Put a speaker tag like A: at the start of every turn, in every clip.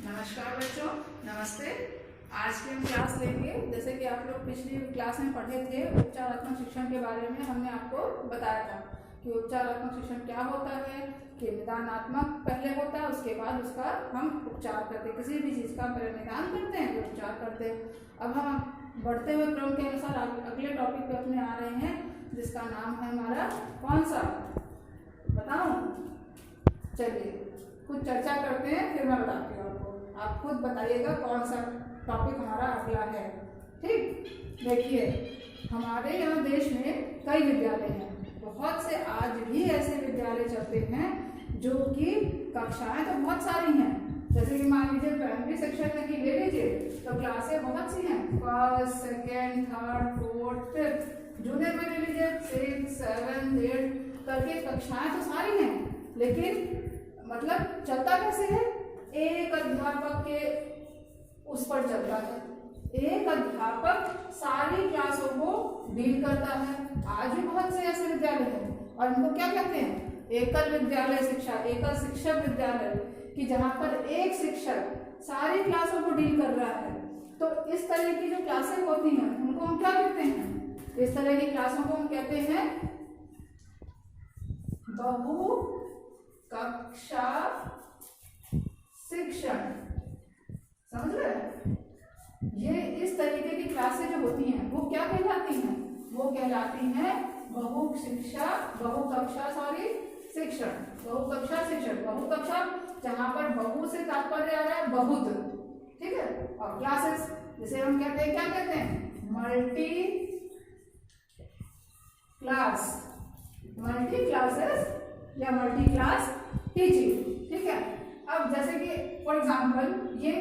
A: नमस्कार बच्चों, नमस्ते। आज की हम क्लास लेंगे। जैसे कि आप लोग पिछली क्लास में पढ़े थे, उपचारात्मक शिक्षण के बारे में हमने आपको बताया था कि उपचारात्मक शिक्षण क्या होता है, कि निदानात्मक पहले होता है, उसके बाद उसका हम उपचार करते हैं। किसी भी चीज़ का पहले निदान करते हैं फिर उपचार करते हैं। अब हम बढ़ते हुए क्रम के अनुसार अगले टॉपिक पे अपने आ रहे हैं, जिसका नाम है हमारा कौन सा, बताऊं? चलिए कुछ चर्चा करते हैं, फिर मैं बताती हूँ आपको। आप खुद बताइएगा कौन सा टॉपिक हमारा अगला है। ठीक, देखिए हमारे यहाँ देश में कई विद्यालय हैं। बहुत से आज भी ऐसे विद्यालय चलते हैं जो कि कक्षाएं तो बहुत सारी हैं। जैसे कि मान लीजिए प्राइमरी सेक्शन में की ले लीजिए तो क्लासें बहुत सी हैं, first, second, third, fourth, fifth. Junior में ले लीजिए 6, 7, 8 करके कक्षाएं तो सारी हैं, लेकिन मतलब चलता कैसे है? एक अध्यापक के उस पर चलता है। एक अध्यापक सारी क्लासों को डील करता है। आज भी बहुत से ऐसे विद्यालय हैं और इनको क्या कहते हैं? एकल विद्यालय शिक्षा, एकल शिक्षक विद्यालय, कि जहाँ पर एक शिक्षक सारी क्लासों को डील कर रहा है। तो इस तरह की जो क्लासें होती हैं उनको हम क्या कहते हैं? इस तरह की क्लासों को हम कहते हैं बहु कक्षा शिक्षण। समझ रहे? ये इस तरीके की क्लासें जो होती हैं वो क्या कहलाती हैं? वो कहलाती हैं बहु कक्षा शिक्षण। बहु कक्षा जहां पर बहु से तात्पर्य आ रहा है बहुत, ठीक है। और क्लासेस जिसे हम कहते हैं, क्या कहते हैं? मल्टी क्लासेस या मल्टी क्लास टीचिंग, ठीक है। अब जैसे कि फॉर एग्जाम्पल ये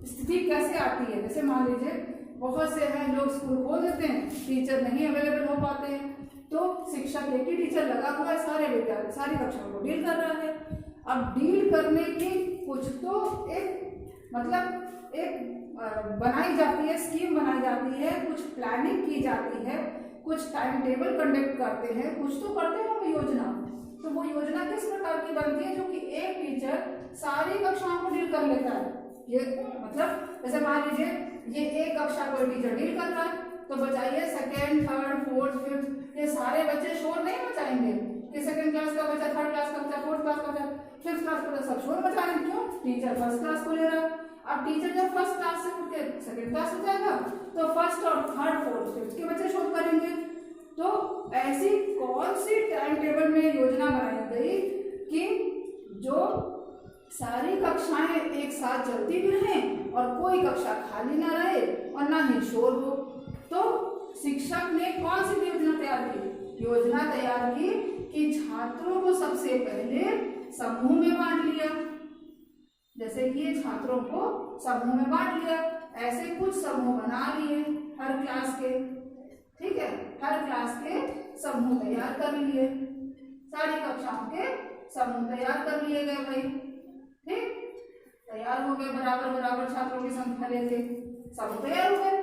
A: स्थिति कैसे आती है? जैसे मान लीजिए बहुत से हैं लोग स्कूल खोल देते हैं, टीचर नहीं अवेलेबल हो पाते हैं, तो शिक्षक एक ही टीचर लगा हुआ है, सारे विद्यालय सारी कक्षाओं को डील कर रहा है। अब डील करने की कुछ तो एक मतलब एक बनाई जाती है, स्कीम बनाई जाती है, कुछ प्लानिंग की जाती है, कुछ टाइम टेबल कंडक्ट करते हैं, कुछ तो करते हैं वो योजना। तो वो योजना किस प्रकार की बनती है? जो कि एक टीचर सारी कक्षाओं को डील कर लेता है। ये मतलब जैसे मान लीजिए ये एक कक्षा कोई टीचर डील कर रहा है, तो बचाइए सेकेंड, थर्ड, फोर्थ, फिफ्थ, ये सारे बच्चे शोर नहीं मचाएंगे कि सेकेंड क्लास का बच्चा, थर्ड क्लास का बच्चा, फोर्थ क्लास का बच्चा, फिफ्थ क्लास का बच्चा, सब शोर मचाएंगे। क्यों? टीचर फर्स्ट क्लास को ले रहा है। अब टीचर जब फर्स्ट क्लास से उठ के सेकेंड क्लास में जाएगा तो फर्स्ट और थर्ड, फोर्थ, फिफ्थ के बच्चे शोर करेंगे। तो ऐसी कौन सी टाइम टेबल में योजना बनाई गई कि जो सारी कक्षाएं एक साथ चलती भी रहें और कोई कक्षा खाली ना रहे और ना ही शोर हो? तो शिक्षक ने कौन सी योजना तैयार की? योजना तैयार की कि छात्रों को सबसे पहले समूह में बांट लिया। जैसे कि छात्रों को समूह में बांट लिया, ऐसे कुछ समूह बना लिए हर क्लास के, ठीक है। हर क्लास के समूह तैयार कर लिए, सारी कक्षाओं के समूह तैयार कर लिए गए भाई, ठीक। तैयार हो गए, बराबर बराबर छात्रों की संख्या लेके समूह तैयार हो गए।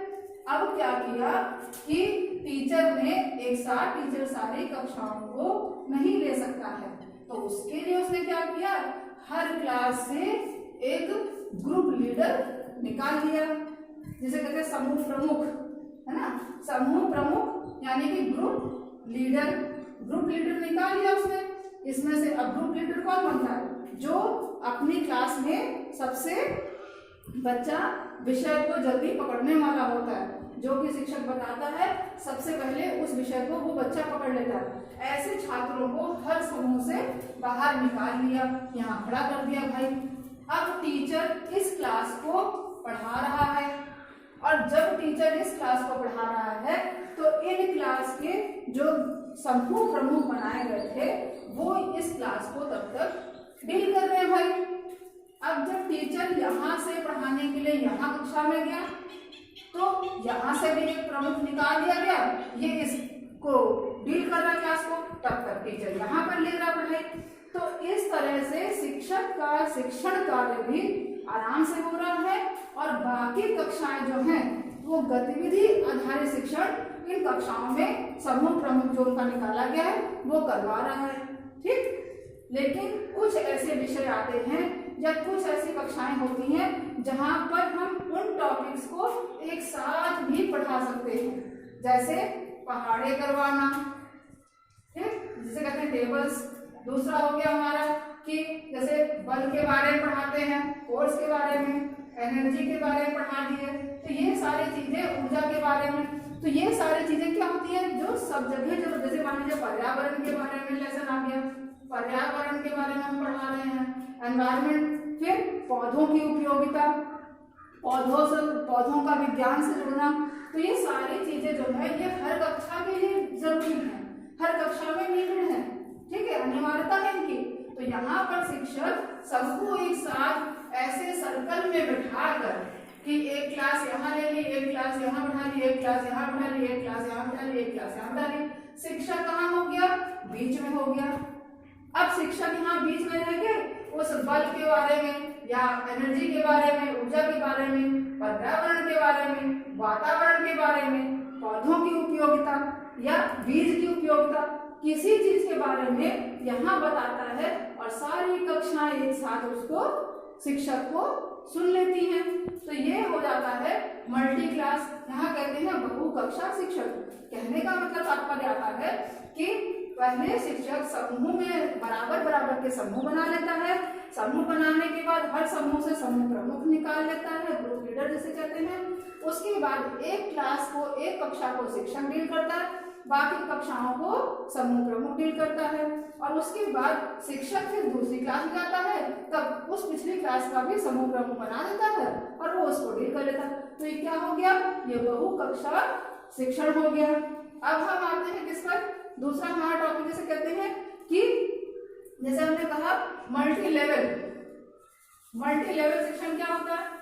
A: अब क्या किया कि टीचर ने एक साथ टीचर सारी कक्षाओं को नहीं ले सकता है, तो उसके लिए उसने क्या किया? हर क्लास से एक ग्रुप लीडर निकाल लिया, जिसे कहते हैं समूह प्रमुख, है ना। समूह प्रमुख यानी कि ग्रुप लीडर निकाल लिया उसने। इसमें से अब ग्रुप लीडर कौन बनता है? जो अपनी क्लास में सबसे बच्चा विषय को जल्दी पकड़ने वाला होता है। जो कि शिक्षक बताता है सबसे पहले उस विषय को वो बच्चा पकड़ लेता है। ऐसे छात्रों को हर समूह से बाहर निकाल लिया, यहाँ खड़ा कर दिया भाई। अब टीचर इस क्लास को पढ़ा रहा है, और जब टीचर इस क्लास को पढ़ा रहा है तो इन क्लास के जो समूह प्रमुख बनाए गए थे वो इस क्लास को तब तक डील कर रहे हैं भाई। अब जब टीचर यहाँ से पढ़ाने के लिए यहाँ कक्षा में गया तो यहाँ से भी एक प्रमुख निकाल दिया गया, ये इसको डील कर रहा है क्लास को, तब तक टीचर यहाँ पर ले रहा पढ़ाई। तो इस तरह से शिक्षक का शिक्षण कार्य भी आराम से हो रहा है और बाकी कक्षाएं जो हैं वो गतिविधि आधारित शिक्षण इन कक्षाओं में समूह प्रमुख जो उनका निकाला गया है वो करवा रहा है, ठीक। लेकिन कुछ ऐसे विषय आते हैं या कुछ ऐसी कक्षाएं होती हैं जहां पर हम उन टॉपिक्स को एक साथ भी पढ़ा सकते हैं, जैसे पहाड़े करवाना, ठीक, जिसे कहते हैं टेबल्स। दूसरा हो गया हमारा कि जैसे बल के बारे में पढ़ाते हैं, फोर्स के बारे में, एनर्जी के बारे में पढ़ा दिए, तो ये सारी चीजें, ऊर्जा के बारे में, तो ये सारी चीजें क्या होती है जो सब जगह, जो जैसे मान लीजिए पर्यावरण के बारे में लेसन आ गया, पर्यावरण के बारे में हम पढ़ा रहे हैं, एनवायरमेंट, फिर पौधों की उपयोगिता, पौधों का विज्ञान से जुड़ना, तो ये सारी चीजें जो है ये हर कक्षा के लिए जरूरी है, हर कक्षा में नीडेड है, ठीक है, अनिवार्यता है इनकी। तो यहाँ पर शिक्षक सबको एक साथ ऐसे सर्कल में बैठा कर कि एक क्लास यहाँ ले ली, एक क्लास यहाँ बैठा ली, एक क्लास यहाँ बैठा ली, एक क्लास यहाँ बैठा ली, एक क्लास यहाँ बैठा ली, शिक्षक कहाँ हो गया, बीच में हो गया। अब शिक्षक यहाँ बीच में रह गए, उस बल के बारे में या एनर्जी के बारे में, ऊर्जा के बारे में, पर्यावरण के बारे में, वातावरण के बारे में, पौधों की उपयोगिता या बीज की उपयोगिता, किसी चीज के बारे में यहाँ बताता है और सारी कक्षाएं एक साथ उसको, शिक्षक को सुन लेती हैं। तो ये हो जाता है मल्टी क्लास, यहाँ कहते हैं बहु कक्षा शिक्षक। कहने का मतलब तात्पर्य आता है कि पहले शिक्षक समूह में बराबर बराबर के समूह बना लेता है, समूह बनाने के बाद हर समूह से समूह प्रमुख निकाल लेता है, ग्रुप लीडर जिसे कहते हैं। उसके बाद एक क्लास को, एक कक्षा को शिक्षक डील करता है, बाकी कक्षाओं को समूह प्रमुख डील करता है, और उसके बाद शिक्षक फिर दूसरी क्लास में जाता है, तब उस पिछली क्लास का भी समूह प्रमुख बना देता है और वो उसको डील कर लेता है। तो ये क्या हो गया, ये बहु कक्षा शिक्षण हो गया। अब हम आते हैं किस पर, दूसरा हमारा टॉपिक जिसे कहते हैं कि जैसे हमने कहा मल्टी लेवल, मल्टी लेवल शिक्षण क्या होता है।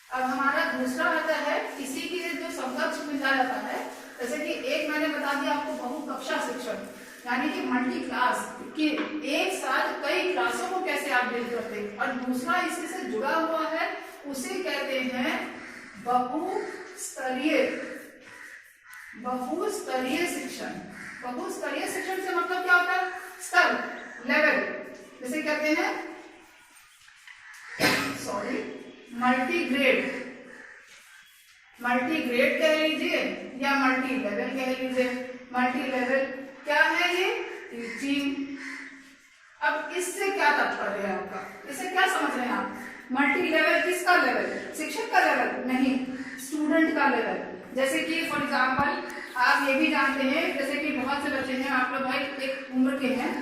A: अब हमारा दूसरा आता है इसी के जो समकक्ष मिला जाता है, जैसे कि एक मैंने बता दिया आपको बहु कक्षा शिक्षण, यानी कि मल्टी क्लास, कि एक साथ कई क्लासों को कैसे आप डील करते हैं, और दूसरा इसी से जुड़ा हुआ है उसे कहते हैं बहुस्तरीय शिक्षण। बहुस्तरीय शिक्षण से मतलब क्या होता है, स्तर, लेवल, जैसे कहते हैं मल्टी ग्रेड कह लीजिए या मल्टी लेवल कह लीजिए। मल्टी लेवल क्या है, ये टीचिंग। अब इससे क्या तात्पर्य है आपका, इससे क्या समझ रहे हैं आप, मल्टी लेवल किसका लेवल, शिक्षक का लेवल नहीं, स्टूडेंट का लेवल। जैसे कि फॉर एग्जाम्पल आप ये भी जानते हैं, जैसे कि बहुत से बच्चे हैं, आप लोग भाई एक उम्र के हैं,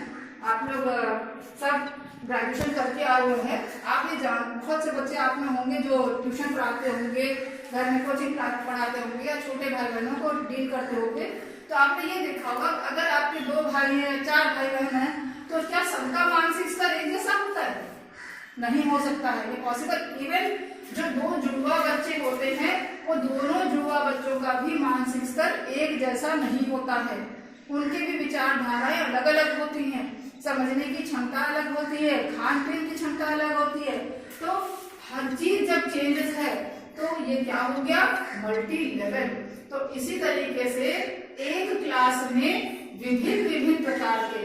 A: आप लोग सब ग्रेजुएशन करके आए हुए हैं, आप ये जान, बहुत से बच्चे आप में होंगे जो ट्यूशन पढ़ाते होंगे, घर में कोचिंग पढ़ाते होंगे या छोटे भाई बहनों को डील करते होंगे। तो आपने ये देखा होगा अगर आपके 2 भाई हैं, 4 भाई बहन हैं, तो क्या सबका मानसिक स्तर एक जैसा होता है, नहीं हो सकता है, ये पॉसिबल। इवन जो 2 जुड़वा बच्चे होते हैं, वो दोनों जुड़वा बच्चों का भी मानसिक स्तर एक जैसा नहीं होता है, उनके भी विचारधाराएं अलग अलग होती हैं, समझने की क्षमता अलग होती है, खान पीन की क्षमता अलग होती है। तो हर चीज जब चेंजेस है तो ये क्या हो गया, मल्टी लेवल। तो इसी तरीके से एक क्लास में विभिन्न प्रकार के,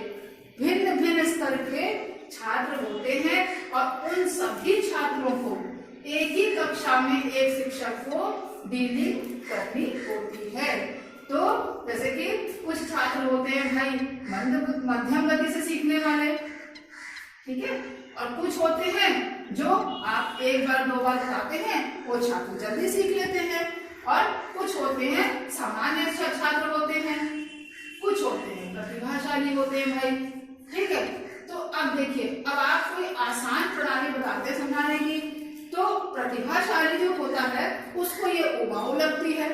A: भिन्न स्तर के छात्र होते हैं और उन सभी छात्रों को एक ही कक्षा में एक शिक्षक को डीलिंग करनी होती है। तो जैसे कि कुछ छात्र होते हैं भाई मध्यम गति से सीखने वाले, ठीक है, और कुछ होते हैं जो आप एक बार 2 बार बताते हैं वो छात्र जल्दी सीख लेते हैं, और कुछ होते हैं सामान्य छात्र होते हैं, कुछ होते हैं प्रतिभाशाली होते हैं भाई, ठीक है। तो अब देखिए, अब आप कोई आसान प्रणाली बताते हैं समझाने की, तो प्रतिभाशाली जो होता है उसको ये उबाऊ लगती है,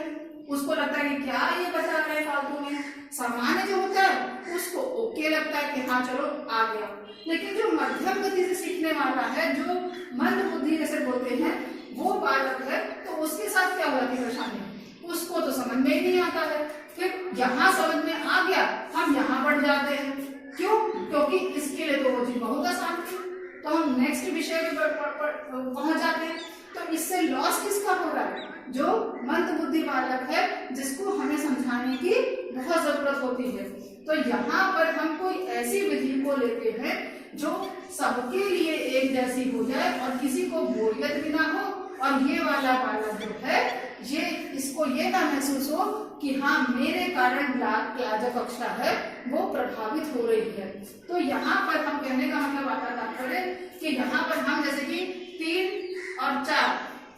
A: उसको लगता है कि क्या ये बता रहे हैं फालतू में। सामान्य जो होता है उसको ओके लगता है कि हाँ चलो आ गया। लेकिन जो मध्यम गति से सीखने वाला है, जो मंद बुद्धि जैसे बोलते हैं, वो बालक है, तो उसके साथ क्या हो जाती है परेशानी, उसको तो समझ में ही नहीं आता है। फिर यहाँ समझ में आ गया, हम यहाँ बढ़ जाते हैं, क्यों, क्योंकि इसके लिए तो वो चीज बहुत आसान थी, तो हम नेक्स्ट विषय पे पहुंच जाते हैं। तो इससे लॉस किसका हो रहा है, जो मंद बुद्धि बालक है, जिसको हमें समझाने की बहुत जरूरत होती है। तो यहाँ पर हम कोई ऐसी विधि को लेते हैं जो सबके लिए एक जैसी हो जाए और किसी को बोरियत भी ना हो, और ये वाला बालक जो है ये इसको ये ना महसूस हो कि हाँ मेरे कारण जो कक्षा है वो प्रभावित हो रही है। तो यहाँ पर हम कहने का मतलब आता तात्पर्य कि यहाँ पर हम जैसे कि 3 और 4,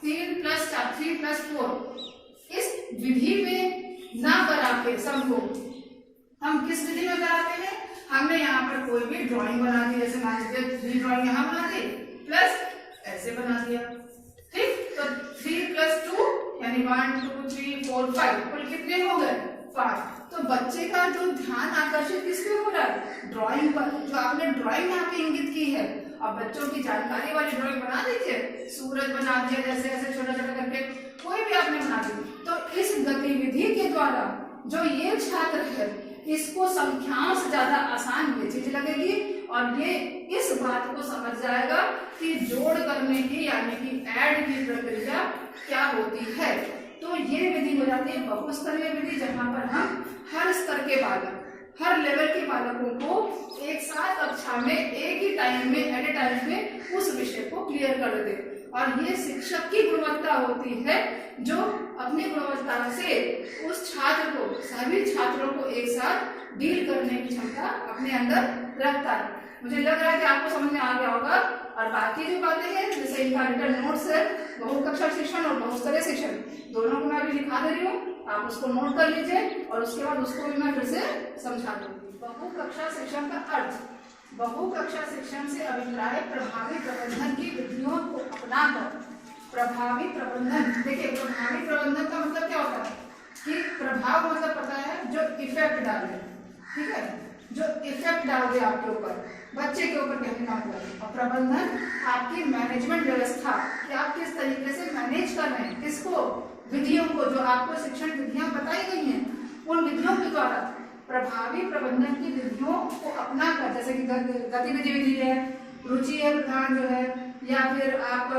A: 3 + 4, 3 + 4 इस विधि में ना करा के सबको हम किस विधि में कराते हैं, हमने यहाँ पर कोई भी ड्राइंग बना दी, जैसे मान लीजिए ड्राइंग यहाँ बना दी प्लस ऐसे बना दिया, ठीक। तो 3 + 2 यानी 1 2 3 4 5 कुल कितने हो गए 5। तो बच्चे का जो ध्यान आकर्षित किस पे हो रहा है, ड्राइंग पर, जो आपने ड्राइंग यहाँ पे इंगित की है। अब बच्चों की जानकारी वाली ड्राइंग बना दीजिए, सूरज बना दिया, जैसे ऐसे छोटा छोटा करके कोई भी आपने बना दी। तो इस गतिविधि के द्वारा जो ये छात्र है इसको संख्याओं से ज्यादा आसान ये चीज लगेगी और ये इस बात को समझ जाएगा कि जोड़ करने की यानी कि ऐड की प्रक्रिया क्या होती है। तो ये विधि हो जाती है बहुस्तरीय विधि, जहां पर हम हर स्तर के बालक, हर लेवल के बालकों को एक साथ कक्षा में एक ही टाइम में एट ए टाइम में उस विषय को क्लियर कर दे। और ये शिक्षक की गुणवत्ता होती है जो अपनी गुणवत्ता से उस छात्र को, सभी छात्रों को एक साथ डील करने की क्षमता अपने अंदर रखता है। मुझे लग रहा है कि आपको समझ में आ गया होगा। और बाकी जो बातें हैं जैसे इनका रिटर्न नोट्स है, बहुकक्षा शिक्षण और बहुस्तरीय शिक्षण दोनों को मैं अभी दिखा दे रही हूँ, आप उसको नोट कर लीजिए और उसके बाद उसको भी मैं फिर से समझा दूंगी। बहुकक्षा शिक्षण का अर्थ, बहुकक्षा शिक्षण से अभिप्राय प्रभावी प्रबंधन की विधियों को अपनाकर प्रभावी प्रबंधन। देखिए प्रभावी प्रबंधन का मतलब क्या होता है कि प्रभाव मतलब पता है जो इफेक्ट डाले, ठीक है, जो इफेक्ट डाल दे आपके ऊपर, बच्चे के ऊपर कहने का मतलब। और प्रबंधन आपकी मैनेजमेंट व्यवस्था कि आप किस तरीके से मैनेज कर रहे हैं किसको, विधियों को, जो आपको शिक्षण विधियां बताई गई हैं उन विधियों के द्वारा प्रभावी प्रबंधन की विधियों को अपना कर, जैसे कि गतिविधि विधि है, रुचि है प्रधान जो है, या फिर आप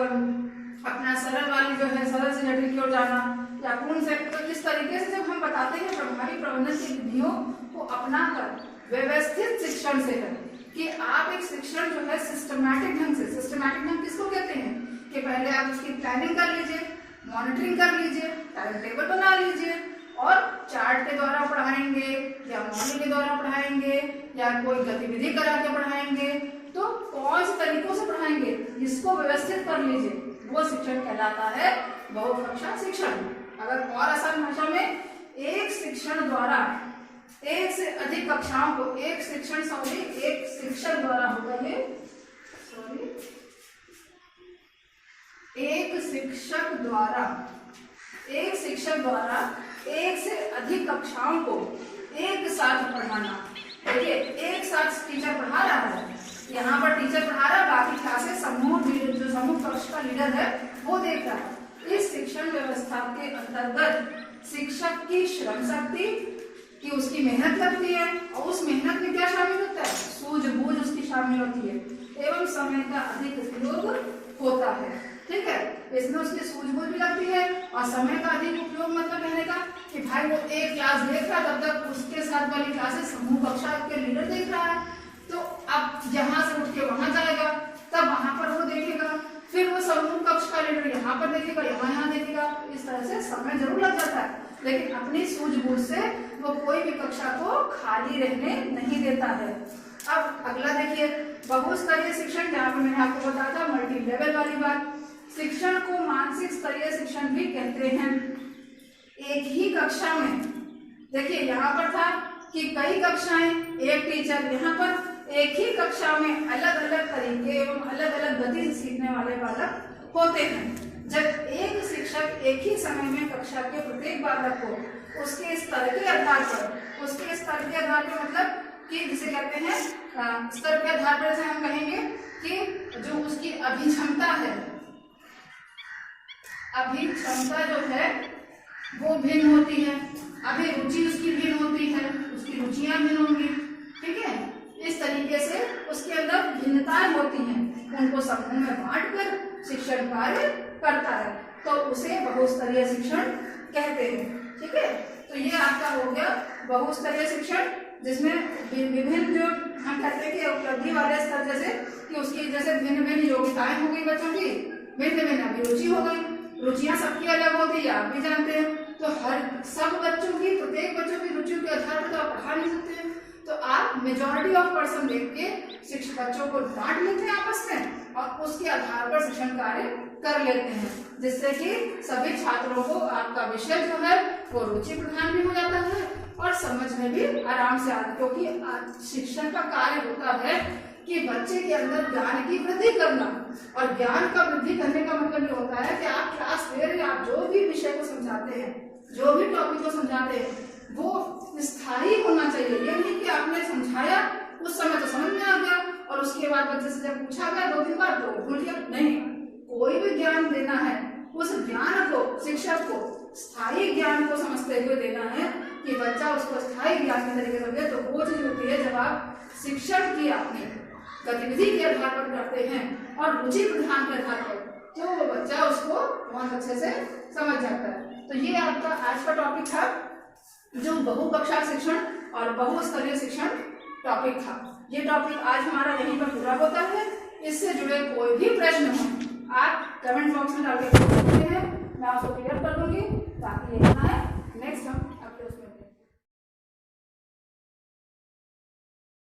A: अपना सरल वाली जो है सरल से जटिल की ओर जाना, या पूर्ण से, तो इस तरीके से जब हम बताते हैं प्रभावी प्रबंधन की विधियों को अपना कर व्यवस्थित शिक्षण से है कि आप एक शिक्षण जो है सिस्टमैटिक ढंग से, सिस्टमैटिक ढंग किसको कहते हैं कि पहले आप उसकी प्लानिंग कर लीजिए, मॉनिटरिंग कर लीजिए, टाइम टेबल बना लीजिए और चार्ट के द्वारा पढ़ाएंगे या मॉडल के द्वारा पढ़ाएंगे या कोई गतिविधि करा के पढ़ाएंगे, तो कौन से तरीकों से पढ़ाएंगे इसको व्यवस्थित कर लीजिए, वो शिक्षण कहलाता है बहुकक्षा शिक्षण। अगर और आसान भाषा में, एक शिक्षण द्वारा एक से अधिक कक्षाओं को, एक शिक्षण द्वारा होगा ये, एक शिक्षक द्वारा एक से अधिक कक्षाओं को एक साथ पढ़ाना। देखिए एक साथ टीचर पढ़ा रहा है, यहाँ पर टीचर पढ़ा रहा है, बाकी क्लासेस जो समूह कक्ष का लीडर है वो देख रहा है। इस शिक्षण व्यवस्था के अंतर्गत शिक्षक की श्रम शक्ति कि उसकी मेहनत लगती है और उस मेहनत में क्या शामिल होता है, सूझबूझ उसकी शामिल होती है, एवं समय का अधिक उपयोग होता है, ठीक है। इसमें उसकी सूझबूझ भी लगती है और समय का अधिक उपयोग मतलब कहने का कि भाई वो एक क्लास देख रहा, तब तक उसके साथ वाली क्लासेस समूह कक्षा के लीडर देख रहा है, तो अब यहाँ से उठ के वहां जाएगा, तब वहां पर वो देखेगा, फिर वो समूह कक्ष का लीडर यहाँ पर देखेगा, यहाँ देखेगा, इस तरह से समय जरूर लग जाता है, लेकिन अपनी सूझबूझ से वो कोई भी कक्षा को खाली रहने नहीं देता है। अब अगला देखिए बहुस्तरीय शिक्षण, जहाँ पर मैंने आपको बताया था मल्टी लेवल वाली बात। शिक्षण को मानसिक स्तरीय शिक्षण भी कहते हैं। एक ही कक्षा में, देखिए यहाँ पर था कि कई कक्षाएं एक टीचर, यहाँ पर एक ही कक्षा में अलग अलग तरीके एवं अलग अलग गति से सीखने वाले बालक होते हैं। जब एक शिक्षक एक ही समय में कक्षा के प्रत्येक बालक को उसके स्तर के आधार पर, उसके स्तर के आधार पर मतलब कि जिसे कहते हैं स्तर के आधार पर, हम कहेंगे कि जो उसकी अभिक्षमता है, अभिक्षमता जो है वो भिन्न होती है, अभिरुचि उसकी भिन्न होती है, उसकी रुचियां भिन्न होंगी, ठीक है। इस तरीके से उसके अंदर भिन्नताएं होती हैं, उनको समूह में बांटकर शिक्षण कार्य करता है, तो उसे बहुस्तरीय शिक्षण कहते हैं। ठीक है, तो ये आपका हो गया बहुस्तरीय शिक्षण, जिसमें विभिन्न जो हम कहते हैं कि उपलब्धि वाले स्तर, जैसे कि उसकी जैसे भिन्न भिन्न योग्यताएं हो गई बच्चों की, भिन्न भिन्न अभिरुचि हो गई। रुचियां सबकी अलग होती है, आप भी जानते हैं। तो हर सब बच्चों की, प्रत्येक बच्चों की रुचियों के आधार पर तो आप पढ़ा नहीं सकते हैं। तो आप मेजॉरिटी ऑफ पर्सन देख के शिक्षक बच्चों को बांट लेते हैं आपस में और उसके आधार पर शिक्षण कार्य कर लेते हैं, जिससे कि सभी छात्रों को आपका विषय जो है वो रुचि प्रधान भी हो जाता है और समझ में भी आराम से आता है। क्योंकि शिक्षण का कार्य होता है कि बच्चे के अंदर ज्ञान की वृद्धि करना, और ज्ञान का वृद्धि करने का मतलब ये होता है कि आप क्लास ले रहे हैं, आप जो भी विषय को समझाते हैं, जो भी टॉपिक को समझाते हैं, वो स्थायी होना चाहिए। ये नहीं कि आपने समझाया उस समय तो समझ में आ गया और उसके बाद बच्चे से जब पूछा गया 2 दिन बाद तो भूल गया। नहीं, कोई भी ज्ञान देना है उस ज्ञान को, शिक्षक को स्थायी ज्ञान को समझते हुए देना है कि बच्चा उसको स्थायी ज्ञान के तरीके से। तो वो चीज होती है जब आप शिक्षण की अपनी गतिविधि के आधार पर करते हैं और रुचि प्रधान के आधार पर, तो वो बच्चा उसको बहुत अच्छे से समझ जाता है। तो ये आपका आज का टॉपिक था, जो बहुकक्षा शिक्षण और बहुस्तरीय शिक्षण टॉपिक था। ये टॉपिक आज हमारा यहीं पर पूरा होता है। इससे जुड़े कोई भी प्रश्न हो आप कमेंट बॉक्स में डाल के पूछ सकते हैं, मैं आपको क्लियर कर दूंगी, ताकि ये ना है नेक्स्ट हम